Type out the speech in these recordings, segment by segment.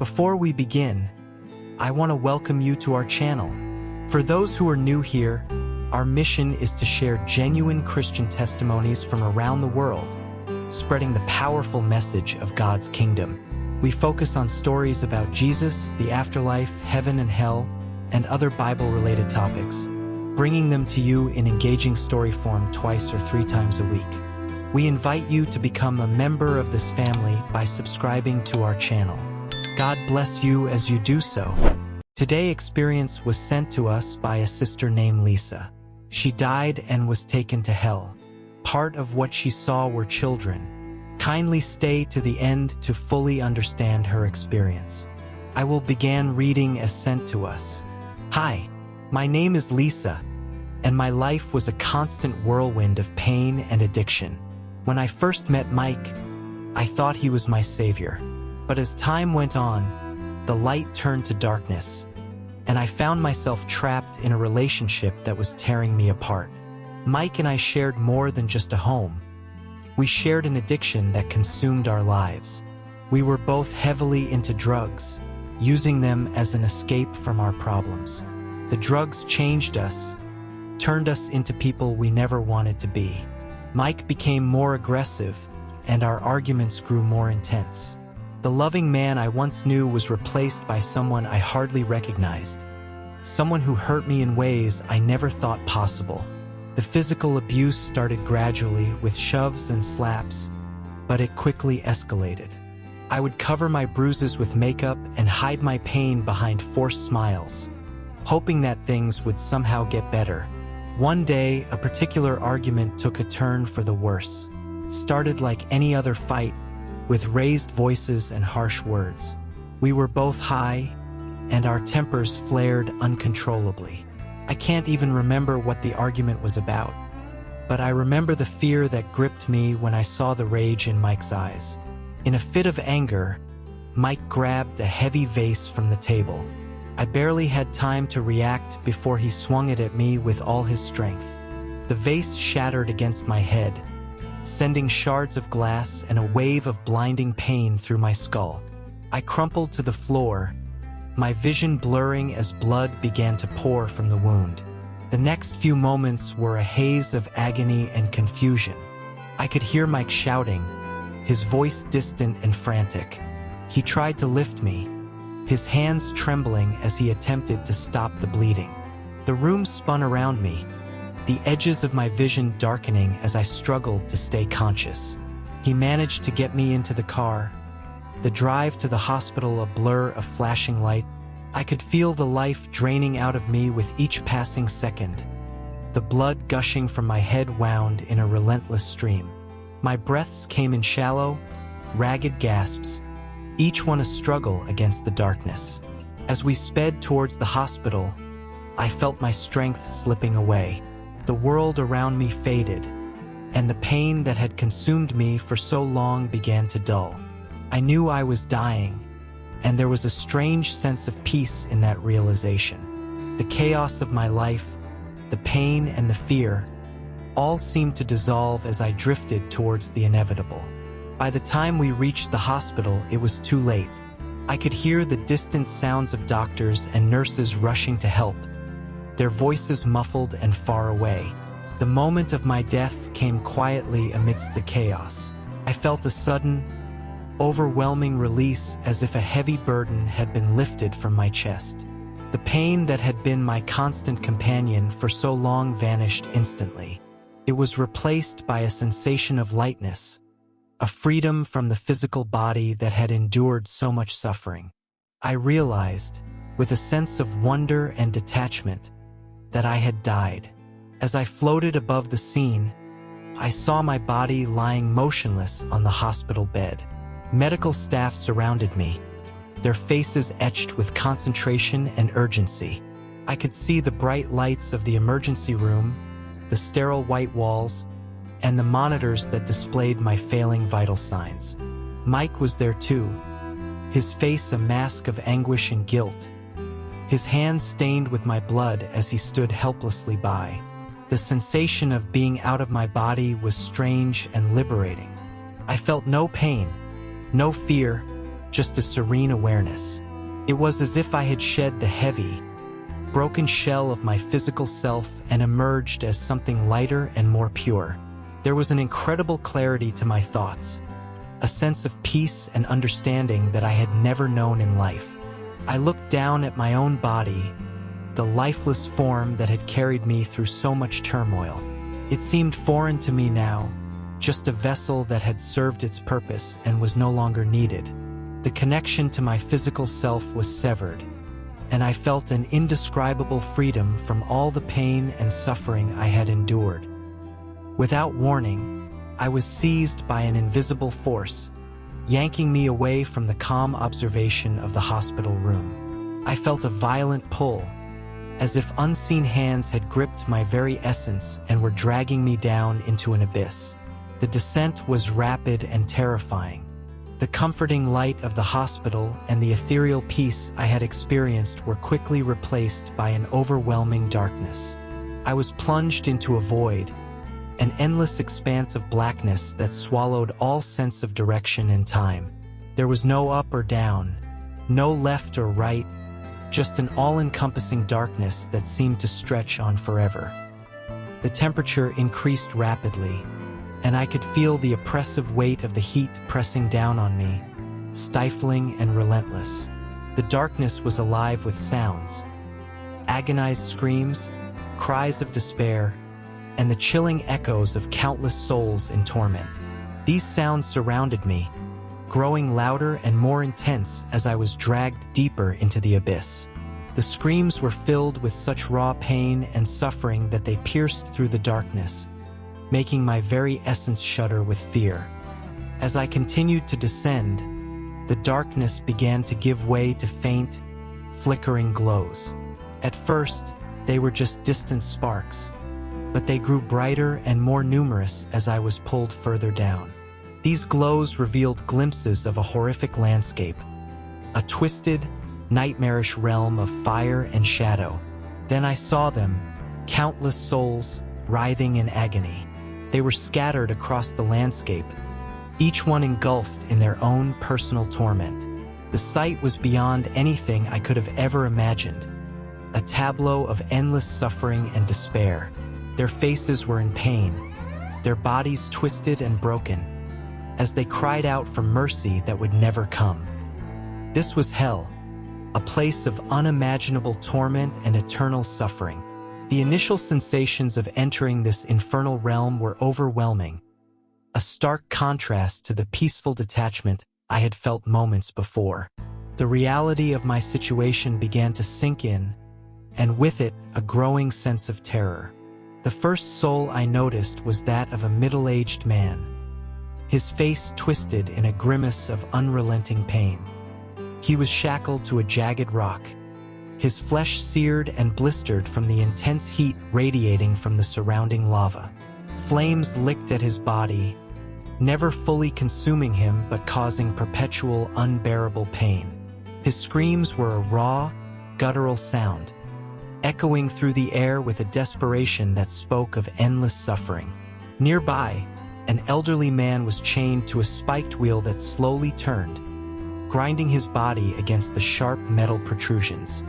Before we begin, I want to welcome you to our channel. For those who are new here, our mission is to share genuine Christian testimonies from around the world, spreading the powerful message of God's kingdom. We focus on stories about Jesus, the afterlife, heaven and hell, and other Bible-related topics, bringing them to you in engaging story form twice or 3 times a week. We invite you to become a member of this family by subscribing to our channel. God bless you as you do so. Today's experience was sent to us by a sister named Lisa. She died and was taken to hell. Part of what she saw were children. Kindly stay to the end to fully understand her experience. I will begin reading as sent to us. Hi, my name is Lisa, and my life was a constant whirlwind of pain and addiction. When I first met Mike, I thought he was my savior. But as time went on, the light turned to darkness, and I found myself trapped in a relationship that was tearing me apart. Mike and I shared more than just a home. We shared an addiction that consumed our lives. We were both heavily into drugs, using them as an escape from our problems. The drugs changed us, turned us into people we never wanted to be. Mike became more aggressive, and our arguments grew more intense. The loving man I once knew was replaced by someone I hardly recognized. Someone who hurt me in ways I never thought possible. The physical abuse started gradually with shoves and slaps, but it quickly escalated. I would cover my bruises with makeup and hide my pain behind forced smiles, hoping that things would somehow get better. One day, a particular argument took a turn for the worse. It started like any other fight, with raised voices and harsh words. We were both high, and our tempers flared uncontrollably. I can't even remember what the argument was about, but I remember the fear that gripped me when I saw the rage in Mike's eyes. In a fit of anger, Mike grabbed a heavy vase from the table. I barely had time to react before he swung it at me with all his strength. The vase shattered against my head, sending shards of glass and a wave of blinding pain through my skull. I crumpled to the floor, my vision blurring as blood began to pour from the wound. The next few moments were a haze of agony and confusion. I could hear Mike shouting, his voice distant and frantic. He tried to lift me, his hands trembling as he attempted to stop the bleeding. The room spun around me, the edges of my vision darkening as I struggled to stay conscious. He managed to get me into the car, the drive to the hospital a blur of flashing light. I could feel the life draining out of me with each passing second. The blood gushing from my head wound in a relentless stream. My breaths came in shallow, ragged gasps, each one a struggle against the darkness. As we sped towards the hospital, I felt my strength slipping away. The world around me faded, and the pain that had consumed me for so long began to dull. I knew I was dying, and there was a strange sense of peace in that realization. The chaos of my life, the pain and the fear, all seemed to dissolve as I drifted towards the inevitable. By the time we reached the hospital, it was too late. I could hear the distant sounds of doctors and nurses rushing to help, their voices muffled and far away. The moment of my death came quietly amidst the chaos. I felt a sudden, overwhelming release, as if a heavy burden had been lifted from my chest. The pain that had been my constant companion for so long vanished instantly. It was replaced by a sensation of lightness, a freedom from the physical body that had endured so much suffering. I realized, with a sense of wonder and detachment, that I had died. As I floated above the scene, I saw my body lying motionless on the hospital bed. Medical staff surrounded me, their faces etched with concentration and urgency. I could see the bright lights of the emergency room, the sterile white walls, and the monitors that displayed my failing vital signs. Mike was there too, his face a mask of anguish and guilt, his hands stained with my blood as he stood helplessly by. The sensation of being out of my body was strange and liberating. I felt no pain, no fear, just a serene awareness. It was as if I had shed the heavy, broken shell of my physical self and emerged as something lighter and more pure. There was an incredible clarity to my thoughts, a sense of peace and understanding that I had never known in life. I looked down at my own body, the lifeless form that had carried me through so much turmoil. It seemed foreign to me now, just a vessel that had served its purpose and was no longer needed. The connection to my physical self was severed, and I felt an indescribable freedom from all the pain and suffering I had endured. Without warning, I was seized by an invisible force, yanking me away from the calm observation of the hospital room. I felt a violent pull, as if unseen hands had gripped my very essence and were dragging me down into an abyss. The descent was rapid and terrifying. The comforting light of the hospital and the ethereal peace I had experienced were quickly replaced by an overwhelming darkness. I was plunged into a void, an endless expanse of blackness that swallowed all sense of direction and time. There was no up or down, no left or right, just an all-encompassing darkness that seemed to stretch on forever. The temperature increased rapidly, and I could feel the oppressive weight of the heat pressing down on me, stifling and relentless. The darkness was alive with sounds, agonized screams, cries of despair, and the chilling echoes of countless souls in torment. These sounds surrounded me, growing louder and more intense as I was dragged deeper into the abyss. The screams were filled with such raw pain and suffering that they pierced through the darkness, making my very essence shudder with fear. As I continued to descend, the darkness began to give way to faint, flickering glows. At first, they were just distant sparks, but they grew brighter and more numerous as I was pulled further down. These glows revealed glimpses of a horrific landscape, a twisted, nightmarish realm of fire and shadow. Then I saw them, countless souls, writhing in agony. They were scattered across the landscape, each one engulfed in their own personal torment. The sight was beyond anything I could have ever imagined, a tableau of endless suffering and despair. Their faces were in pain, their bodies twisted and broken, as they cried out for mercy that would never come. This was hell, a place of unimaginable torment and eternal suffering. The initial sensations of entering this infernal realm were overwhelming, a stark contrast to the peaceful detachment I had felt moments before. The reality of my situation began to sink in, and with it, a growing sense of terror. The first soul I noticed was that of a middle-aged man, his face twisted in a grimace of unrelenting pain. He was shackled to a jagged rock, his flesh seared and blistered from the intense heat radiating from the surrounding lava. Flames licked at his body, never fully consuming him but causing perpetual, unbearable pain. His screams were a raw, guttural sound, echoing through the air with a desperation that spoke of endless suffering. Nearby, an elderly man was chained to a spiked wheel that slowly turned, grinding his body against the sharp metal protrusions.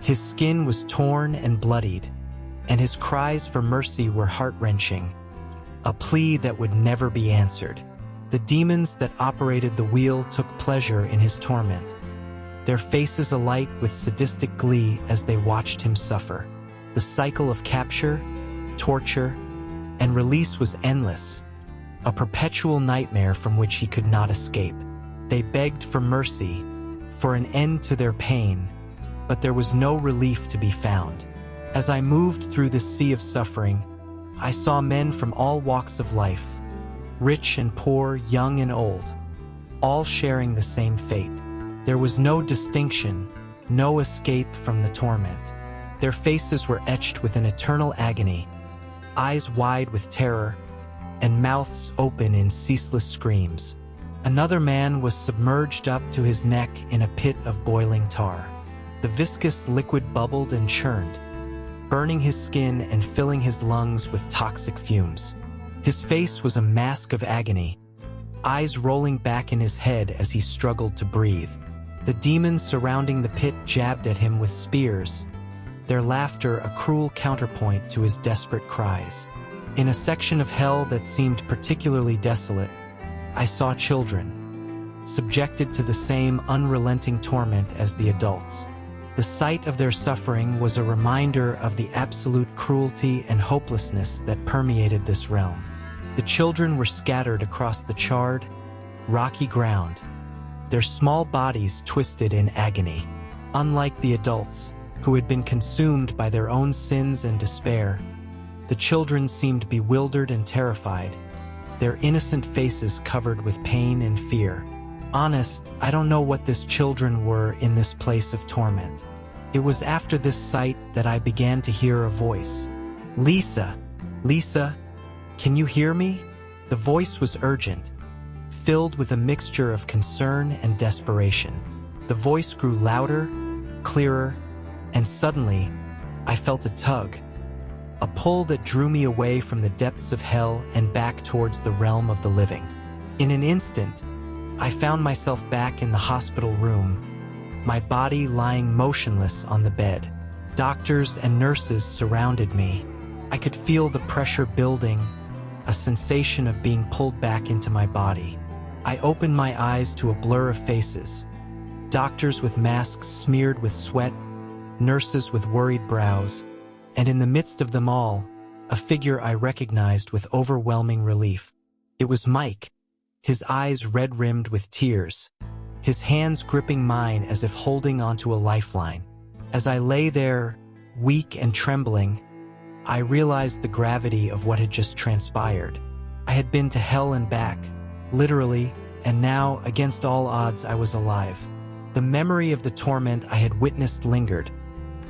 His skin was torn and bloodied, and his cries for mercy were heart-wrenching, a plea that would never be answered. The demons that operated the wheel took pleasure in his torment, their faces alight with sadistic glee as they watched him suffer. The cycle of capture, torture, and release was endless, a perpetual nightmare from which he could not escape. They begged for mercy, for an end to their pain, but there was no relief to be found. As I moved through this sea of suffering, I saw men from all walks of life, rich and poor, young and old, all sharing the same fate. There was no distinction, no escape from the torment. Their faces were etched with an eternal agony, eyes wide with terror, and mouths open in ceaseless screams. Another man was submerged up to his neck in a pit of boiling tar. The viscous liquid bubbled and churned, burning his skin and filling his lungs with toxic fumes. His face was a mask of agony, eyes rolling back in his head as he struggled to breathe. The demons surrounding the pit jabbed at him with spears, their laughter a cruel counterpoint to his desperate cries. In a section of hell that seemed particularly desolate, I saw children, subjected to the same unrelenting torment as the adults. The sight of their suffering was a reminder of the absolute cruelty and hopelessness that permeated this realm. The children were scattered across the charred, rocky ground, their small bodies twisted in agony. Unlike the adults, who had been consumed by their own sins and despair, the children seemed bewildered and terrified, their innocent faces covered with pain and fear. Honest, I don't know what these children were in this place of torment. It was after this sight that I began to hear a voice. "Lisa! Lisa! Can you hear me?" The voice was urgent, filled with a mixture of concern and desperation. The voice grew louder, clearer, and suddenly, I felt a tug, a pull that drew me away from the depths of hell and back towards the realm of the living. In an instant, I found myself back in the hospital room, my body lying motionless on the bed. Doctors and nurses surrounded me. I could feel the pressure building, a sensation of being pulled back into my body. I opened my eyes to a blur of faces. Doctors with masks smeared with sweat, nurses with worried brows, and in the midst of them all, a figure I recognized with overwhelming relief. It was Mike, his eyes red-rimmed with tears, his hands gripping mine as if holding onto a lifeline. As I lay there, weak and trembling, I realized the gravity of what had just transpired. I had been to hell and back, literally, and now, against all odds, I was alive. The memory of the torment I had witnessed lingered,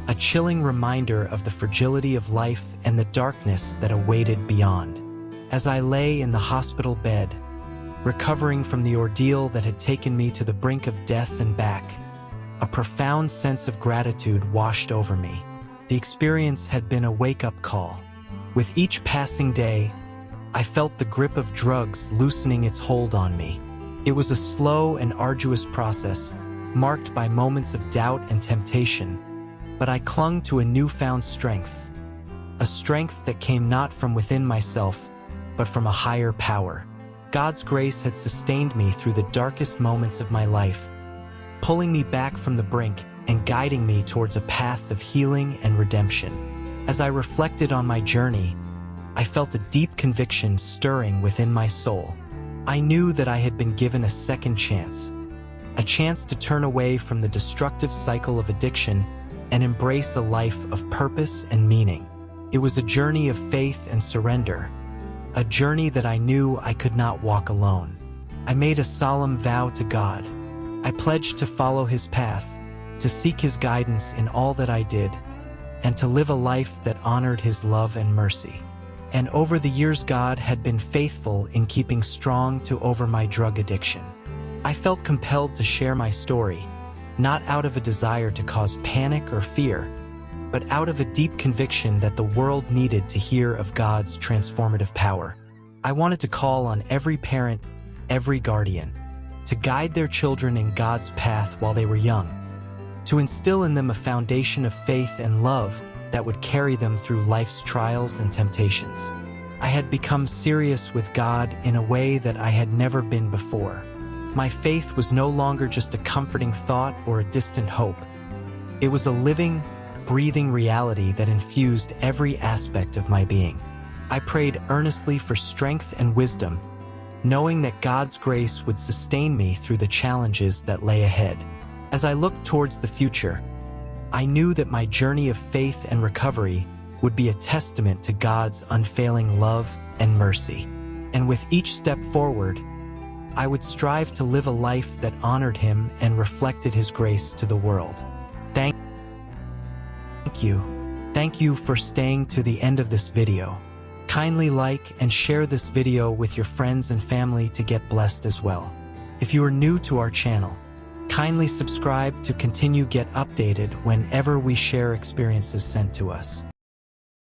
a chilling reminder of the fragility of life and the darkness that awaited beyond. As I lay in the hospital bed, recovering from the ordeal that had taken me to the brink of death and back, a profound sense of gratitude washed over me. The experience had been a wake-up call. With each passing day, I felt the grip of drugs loosening its hold on me. It was a slow and arduous process, marked by moments of doubt and temptation, but I clung to a newfound strength, a strength that came not from within myself, but from a higher power. God's grace had sustained me through the darkest moments of my life, pulling me back from the brink and guiding me towards a path of healing and redemption. As I reflected on my journey, I felt a deep conviction stirring within my soul. I knew that I had been given a second chance, a chance to turn away from the destructive cycle of addiction and embrace a life of purpose and meaning. It was a journey of faith and surrender, a journey that I knew I could not walk alone. I made a solemn vow to God. I pledged to follow His path, to seek His guidance in all that I did, and to live a life that honored His love and mercy. And over the years, God had been faithful in keeping strong to over my drug addiction. I felt compelled to share my story, not out of a desire to cause panic or fear, but out of a deep conviction that the world needed to hear of God's transformative power. I wanted to call on every parent, every guardian, to guide their children in God's path while they were young, to instill in them a foundation of faith and love that would carry them through life's trials and temptations. I had become serious with God in a way that I had never been before. My faith was no longer just a comforting thought or a distant hope. It was a living, breathing reality that infused every aspect of my being. I prayed earnestly for strength and wisdom, knowing that God's grace would sustain me through the challenges that lay ahead. As I looked towards the future, I knew that my journey of faith and recovery would be a testament to God's unfailing love and mercy. And with each step forward, I would strive to live a life that honored Him and reflected His grace to the world. Thank you. Thank you for staying to the end of this video. Kindly like and share this video with your friends and family to get blessed as well. If you are new to our channel, kindly subscribe to continue get updated whenever we share experiences sent to us.